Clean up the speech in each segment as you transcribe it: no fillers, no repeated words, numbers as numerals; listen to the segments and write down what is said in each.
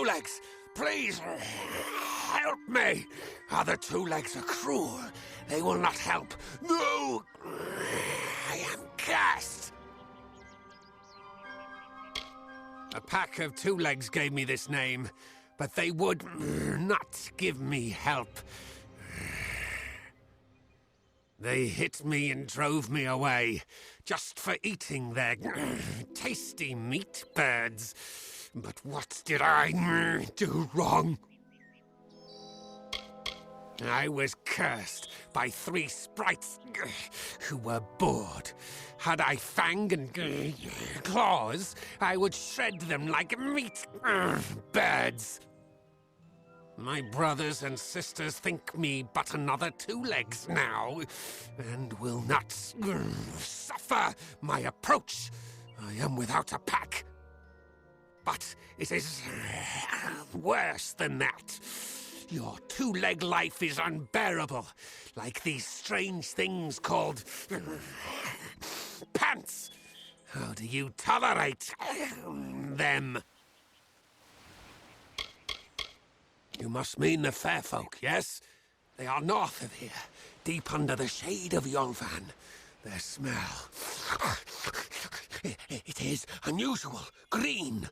Two-Legs! Please, help me! Other Two-Legs are cruel. They will not help. No! I am cursed! A pack of Two-Legs gave me this name, but they would not give me help. They hit me and drove me away, just for eating their tasty meat birds. But what did I do wrong? I was cursed by 3 sprites who were bored. Had I fang and claws, I would shred them like meat birds. My brothers and sisters think me but another Two-Legs now, and will not suffer my approach. I am without a pack. But it is worse than that. Your Two-Leg life is unbearable, like these strange things called pants. How do you tolerate them? You must mean the fair folk, yes? They are north of here, deep under the shade of Yolvan. Their smell... it is unusual, green.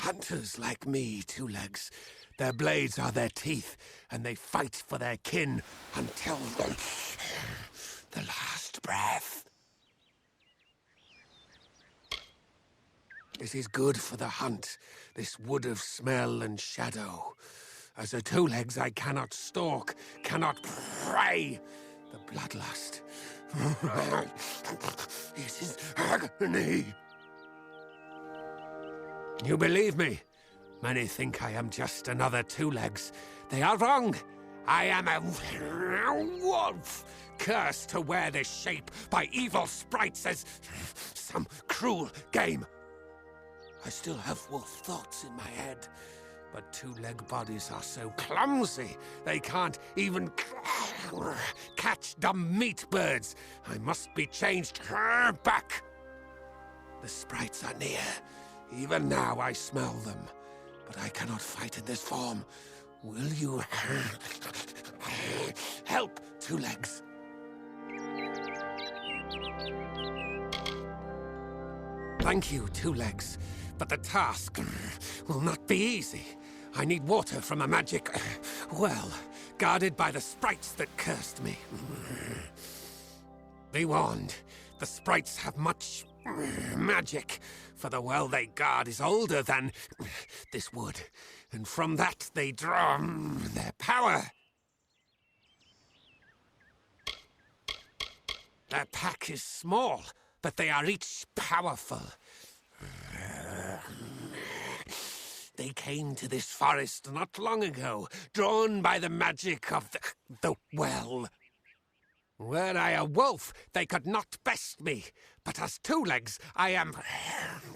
Hunters like me, Two-Legs. Their blades are their teeth, and they fight for their kin until the last breath. It is good for the hunt, this wood of smell and shadow. As a Two-Legs, I cannot stalk, cannot prey. The bloodlust. It is agony. You believe me? Many think I am just another Two-Legs. They are wrong. I am a wolf, cursed to wear this shape by evil sprites as some cruel game. I still have wolf thoughts in my head, but Two-Leg bodies are so clumsy, they can't even catch dumb meat birds. I must be changed back. The sprites are near. Even now I smell them, but I cannot fight in this form. Will you help, Two-Legs? Thank you, Two-Legs, but the task will not be easy. I need water from a magic well, guarded by the sprites that cursed me. Be warned, the sprites have much magic, for the well they guard is older than this wood, and from that they draw their power. Their pack is small, but they are each powerful. They came to this forest not long ago, drawn by the magic of the well. Were I a wolf, they could not best me. But as Two-Legs, I am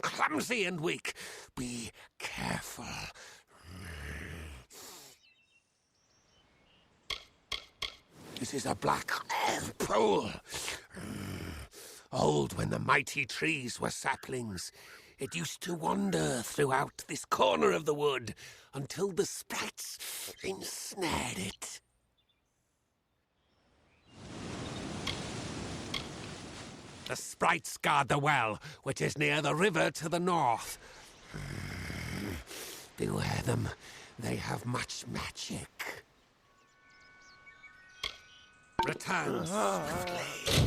clumsy and weak. Be careful. This is a black pool. Old when the mighty trees were saplings. It used to wander throughout this corner of the wood until the sprites ensnared it. The sprites guard the well, which is near the river to the north. Beware them. They have much magic. Return swiftly.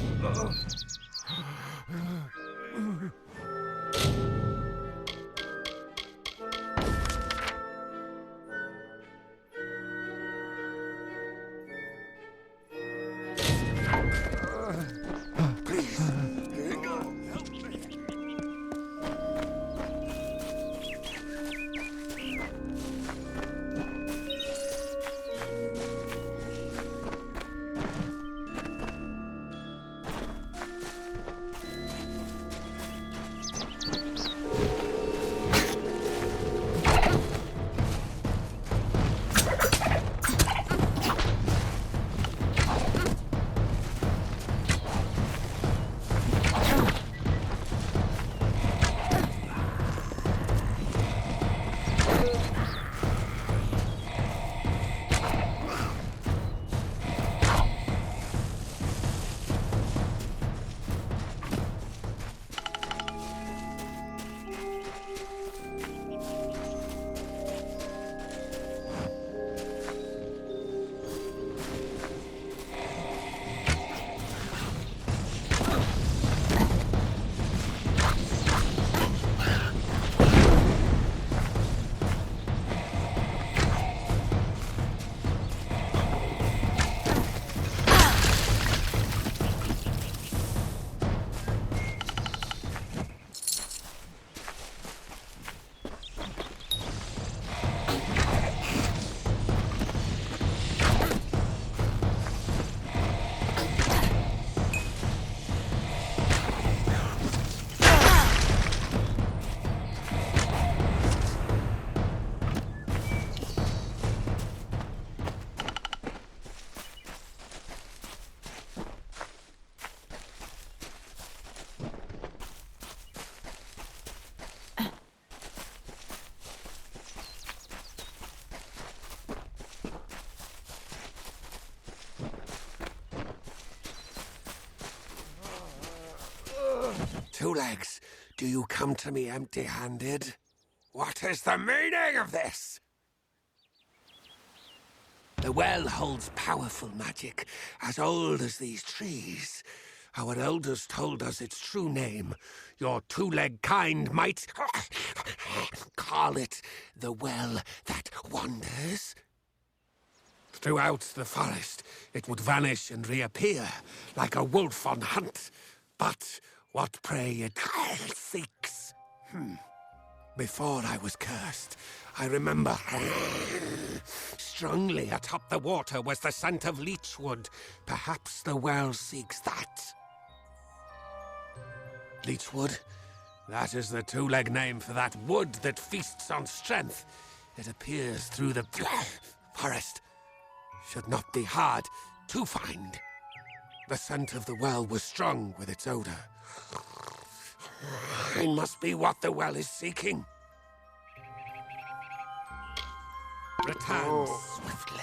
Two Legs, do you come to me empty-handed? What is the meaning of this? The well holds powerful magic, as old as these trees. Our elders told us its true name. Your two-leg kind might call it the Well That Wanders. Throughout the forest, it would vanish and reappear, like a wolf on hunt. But what prey it seeks. Before I was cursed, I remember strongly atop the water was the scent of leechwood. Perhaps the well seeks that. Leechwood? That is the two-leg name for that wood that feasts on strength. It appears through the forest. Should not be hard to find. The scent of the well was strong with its odor. It must be what the well is seeking. Return swiftly.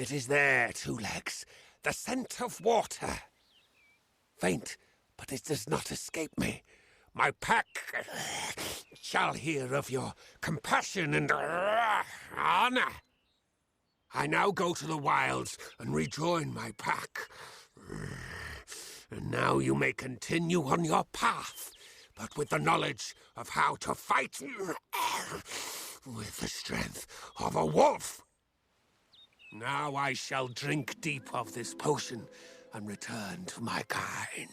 It is there, Two Legs. The scent of water. Faint, but it does not escape me. My pack shall hear of your compassion and honor. I now go to the wilds and rejoin my pack. And now you may continue on your path, but with the knowledge of how to fight with the strength of a wolf. Now I shall drink deep of this potion and return to my kind.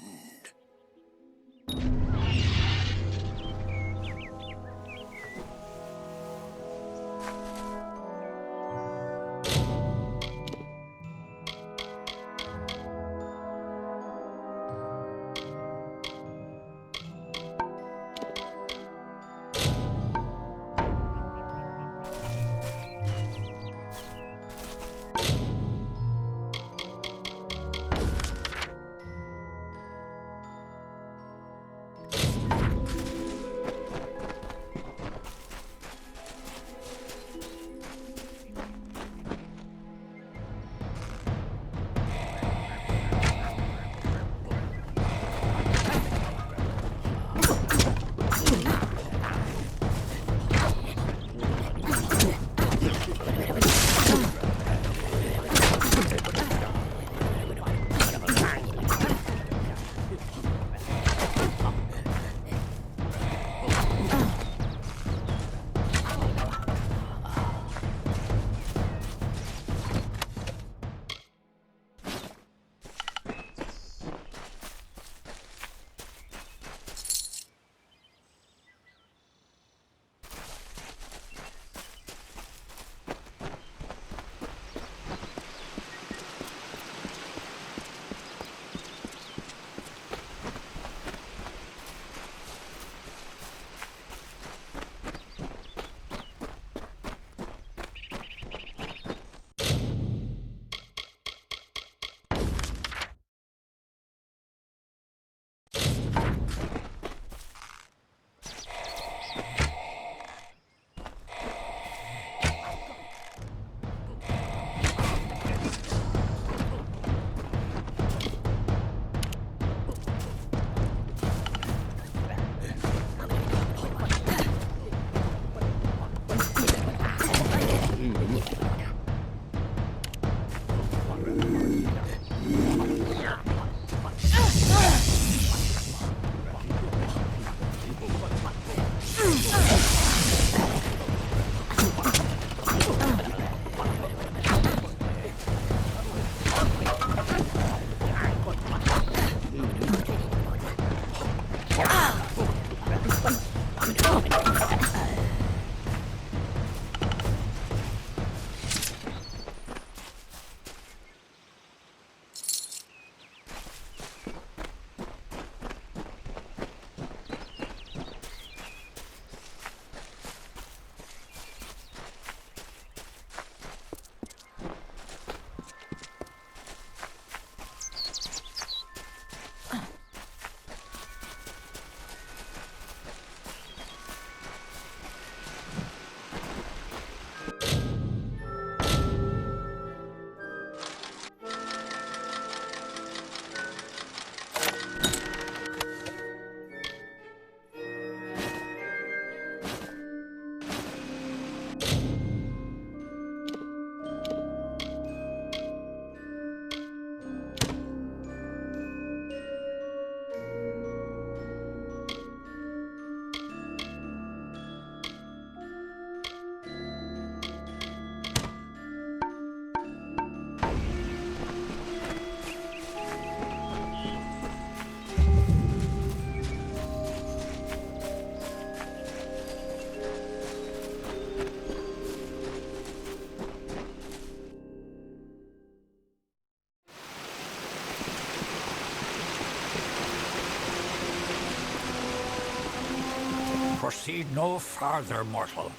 Proceed no farther, mortal.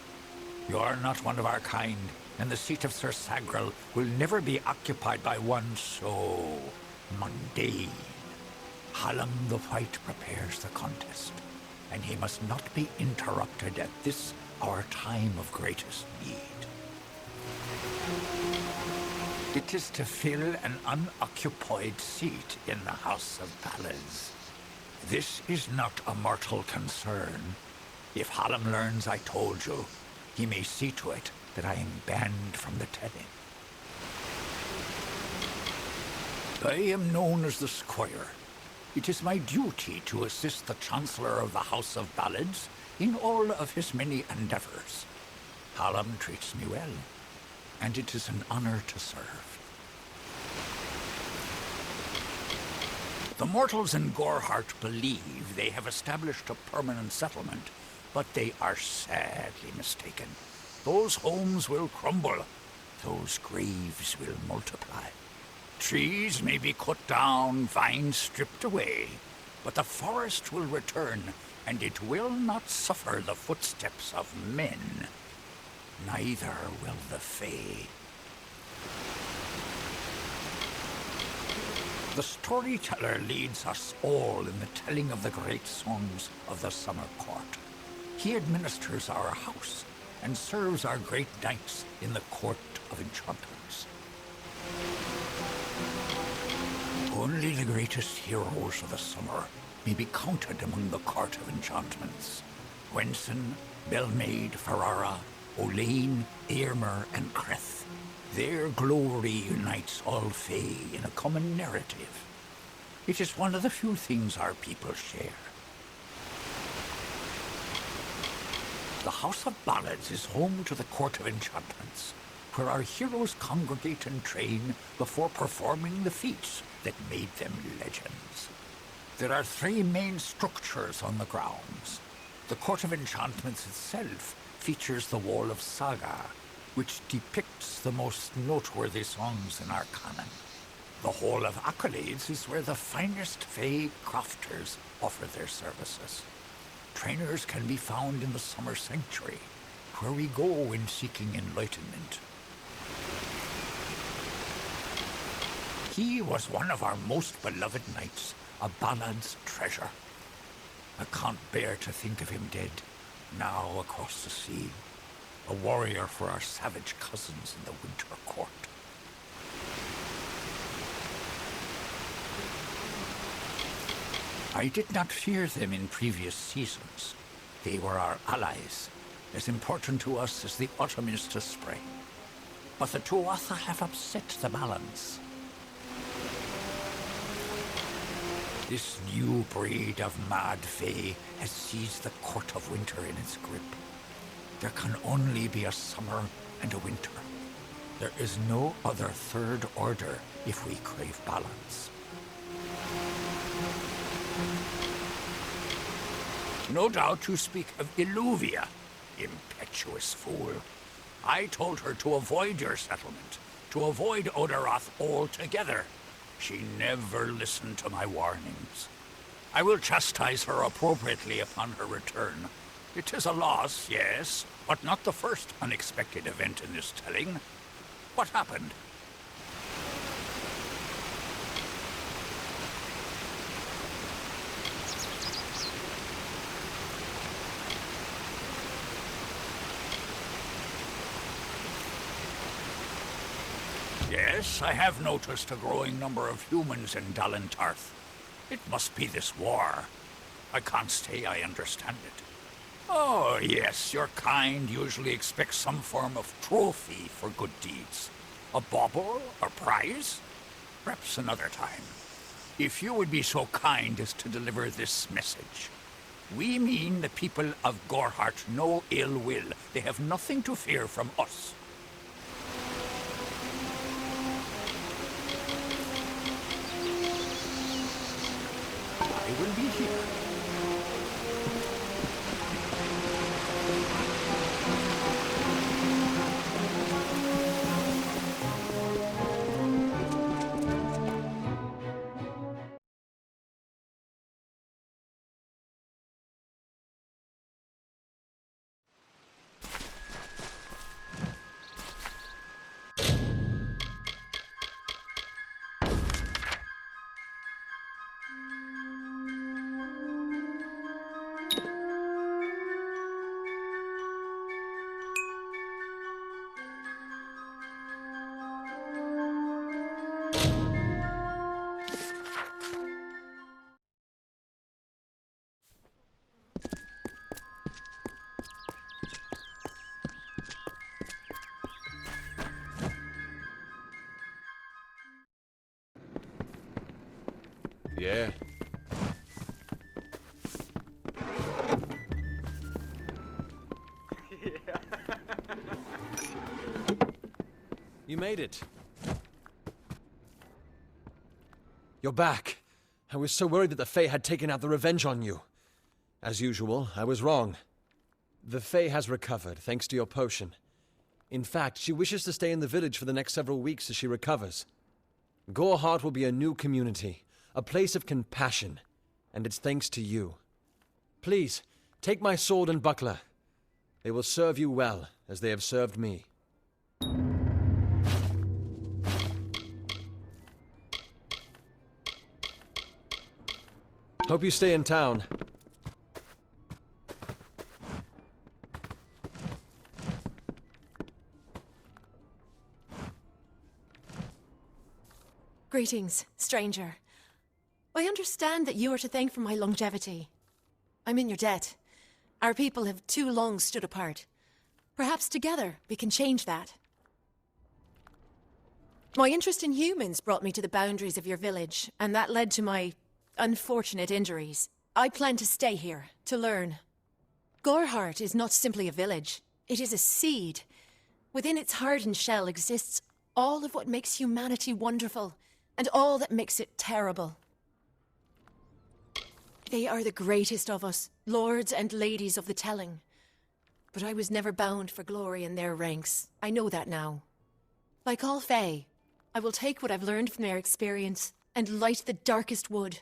You are not one of our kind, and the seat of Sir Sagrel will never be occupied by one so mundane. Hallam the White prepares the contest, and he must not be interrupted at this, our time of greatest need. It is to fill an unoccupied seat in the House of Ballads. This is not a mortal concern. If Hallam learns I told you, he may see to it that I am banned from the telling. I am known as the Squire. It is my duty to assist the Chancellor of the House of Ballads in all of his many endeavors. Hallam treats me well, and it is an honor to serve. The mortals in Gorhart believe they have established a permanent settlement, but they are sadly mistaken. Those homes will crumble. Those graves will multiply. Trees may be cut down, vines stripped away, but the forest will return, and it will not suffer the footsteps of men. Neither will the Fae. The storyteller leads us all in the telling of the great songs of the Summer Court. He administers our house and serves our great knights in the Court of Enchantments. Only the greatest heroes of the summer may be counted among the Court of Enchantments. Gwenson, Belmaid, Ferrara, Olaine, Airmer, and Creth. Their glory unites all Fae in a common narrative. It is one of the few things our people share. The House of Ballads is home to the Court of Enchantments, where our heroes congregate and train before performing the feats that made them legends. There are 3 main structures on the grounds. The Court of Enchantments itself features the Wall of Saga, which depicts the most noteworthy songs in our canon. The Hall of Accolades is where the finest Fae crafters offer their services. Trainers can be found in the Summer Sanctuary, where we go when seeking enlightenment. He was one of our most beloved knights, a ballad's treasure. I can't bear to think of him dead, now across the sea, a warrior for our savage cousins in the Winter Court. I did not fear them in previous seasons. They were our allies, as important to us as the autumn is to spring. But the Tuatha have upset the balance. This new breed of mad Fae has seized the Court of Winter in its grip. There can only be a summer and a winter. There is no other third order if we crave balance. No doubt you speak of Illuvia, impetuous fool. I told her to avoid your settlement, to avoid Odorath altogether. She never listened to my warnings. I will chastise her appropriately upon her return. It is a loss, yes, but not the first unexpected event in this telling. What happened? Yes, I have noticed a growing number of humans in Dalentarth. It must be this war. I can't stay, I understand it. Oh, yes, your kind usually expects some form of trophy for good deeds. A bauble or prize? Perhaps another time. If you would be so kind as to deliver this message. We mean the people of Gorhart no ill will. They have nothing to fear from us. I will be here. Yeah. You made it. You're back. I was so worried that the Fae had taken out the revenge on you. As usual, I was wrong. The Fae has recovered, thanks to your potion. In fact, she wishes to stay in the village for the next several weeks as she recovers. Goreheart will be a new community, a place of compassion, and it's thanks to you. Please, take my sword and buckler. They will serve you well, as they have served me. Hope you stay in town. Greetings, stranger. I understand that you are to thank for my longevity. I'm in your debt. Our people have too long stood apart. Perhaps together we can change that. My interest in humans brought me to the boundaries of your village, and that led to my unfortunate injuries. I plan to stay here, to learn. Goreheart is not simply a village. It is a seed. Within its hardened shell exists all of what makes humanity wonderful, and all that makes it terrible. They are the greatest of us, lords and ladies of the telling. But I was never bound for glory in their ranks. I know that now. Like all Fae, I will take what I've learned from their experience and light the darkest wood.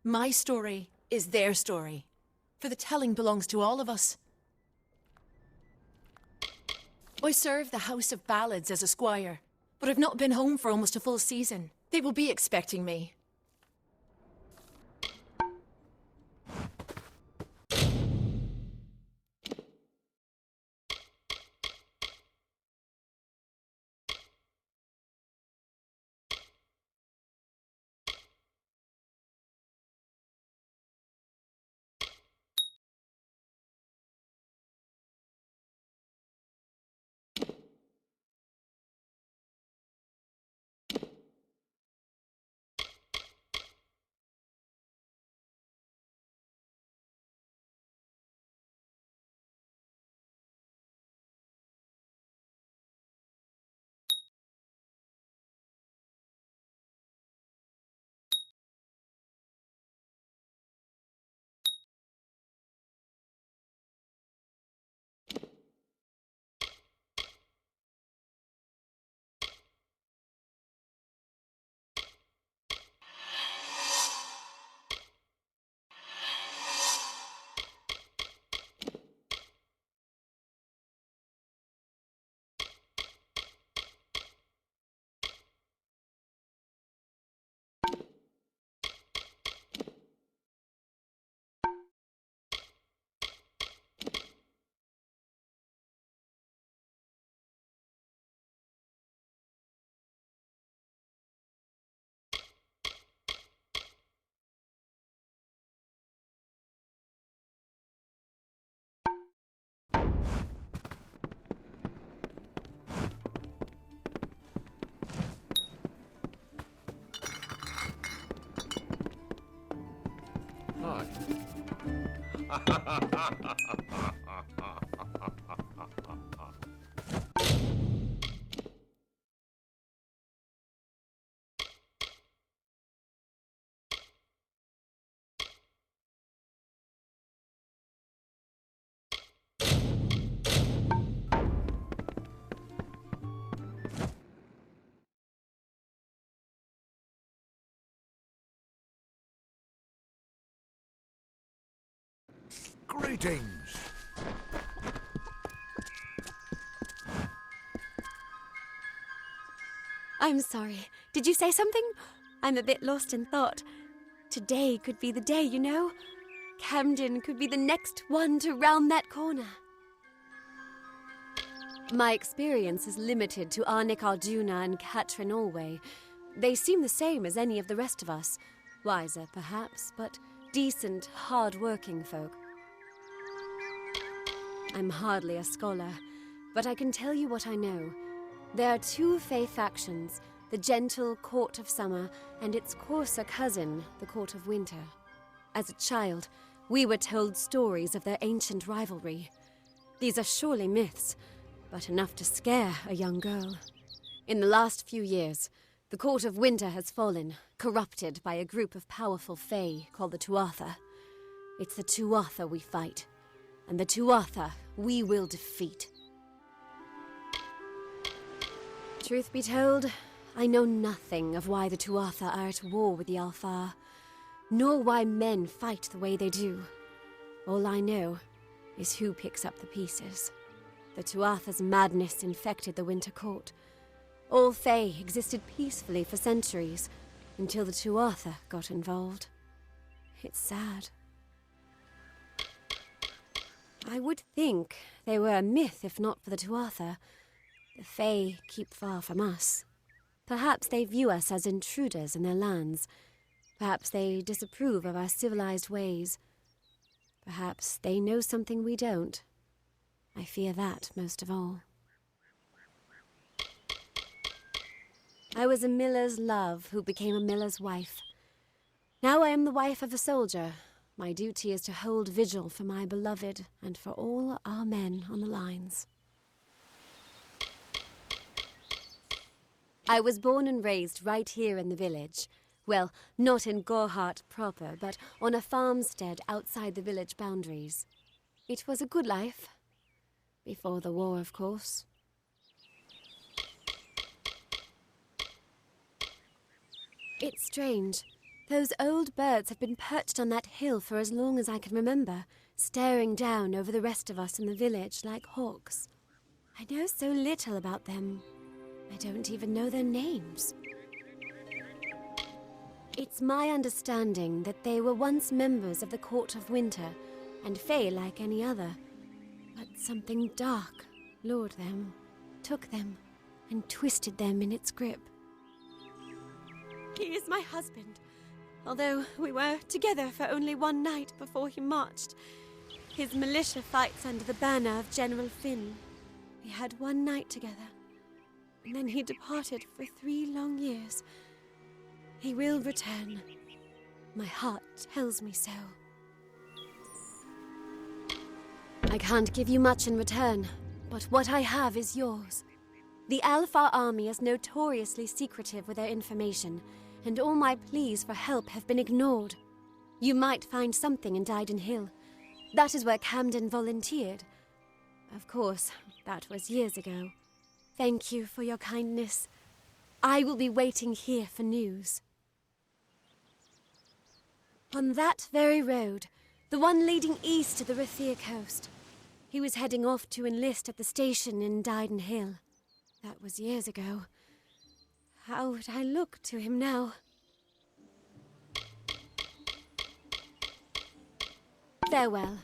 My story is their story, for the telling belongs to all of us. I serve the House of Ballads as a squire, but I've not been home for almost a full season. They will be expecting me. Hi. Greetings. I'm sorry. Did you say something? I'm a bit lost in thought. Today could be the day, you know. Camden could be the next one to round that corner. My experience is limited to Arnik Arjuna and Katrin Allway. They seem the same as any of the rest of us. Wiser, perhaps, but decent, hard-working folk. I'm hardly a scholar, but I can tell you what I know. There are two Fae factions, the gentle Court of Summer and its coarser cousin, the Court of Winter. As a child, we were told stories of their ancient rivalry. These are surely myths, but enough to scare a young girl. In the last few years, the Court of Winter has fallen, corrupted by a group of powerful Fae called the Tuatha. It's the Tuatha we fight, and the Tuatha we will defeat. Truth be told, I know nothing of why the Tuatha are at war with the Alfar, nor why men fight the way they do. All I know is who picks up the pieces. The Tuatha's madness infected the Winter Court. All Fae existed peacefully for centuries, until the Tuatha got involved. It's sad. I would think they were a myth if not for the Tuatha. The Fae keep far from us. Perhaps they view us as intruders in their lands. Perhaps they disapprove of our civilized ways. Perhaps they know something we don't. I fear that most of all. I was a miller's love who became a miller's wife. Now I am the wife of a soldier. My duty is to hold vigil for my beloved and for all our men on the lines. I was born and raised right here in the village. Well, not in Gorhart proper, but on a farmstead outside the village boundaries. It was a good life. Before the war, of course. It's strange. Those old birds have been perched on that hill for as long as I can remember, staring down over the rest of us in the village like hawks. I know so little about them. I don't even know their names. It's my understanding that they were once members of the Court of Winter, and Fae like any other. But something dark lured them, took them, and twisted them in its grip. He is my husband, although we were together for only one night before he marched. His militia fights under the banner of General Finn. We had one night together, and then he departed for 3 long years. He will return. My heart tells me so. I can't give you much in return, but what I have is yours. The Alfar army is notoriously secretive with their information, and all my pleas for help have been ignored. You might find something in Dyden Hill. That is where Camden volunteered. Of course, that was years ago. Thank you for your kindness. I will be waiting here for news. On that very road, the one leading east to the Rathir coast. He was heading off to enlist at the station in Dyden Hill. That was years ago. How would I look to him now? Farewell.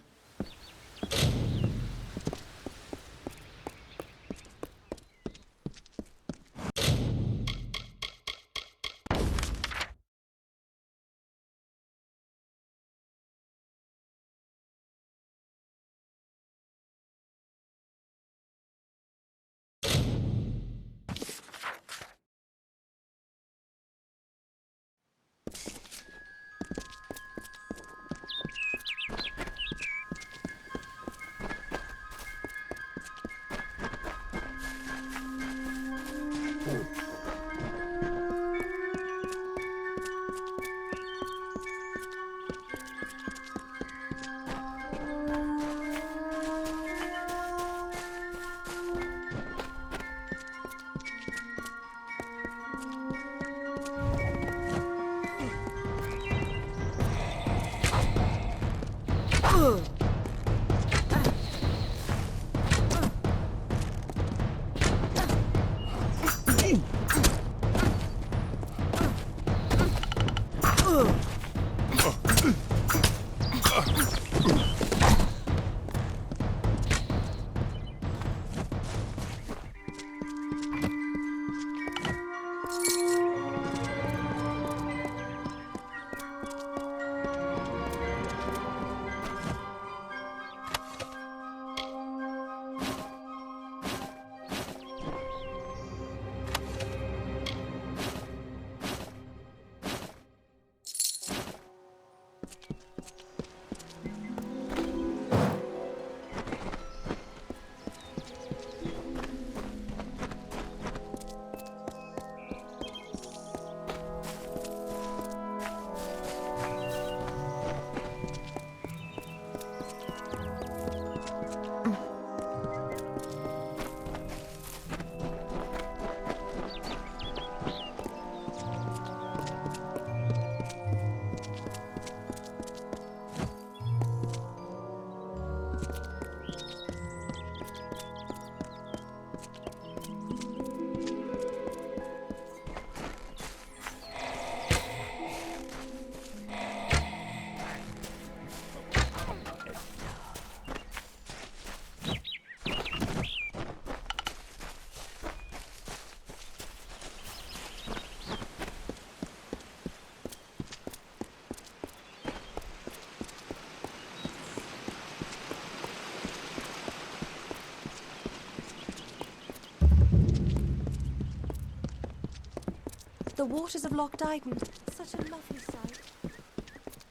The waters of Loch Dyton. Such a lovely sight.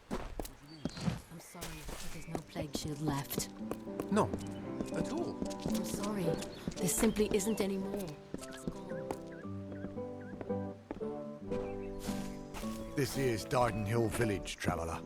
I'm sorry, but there's no plague shield left. No, at all. I'm sorry. There simply isn't any more. It's gone. This here's Dyton Hill Village, traveller.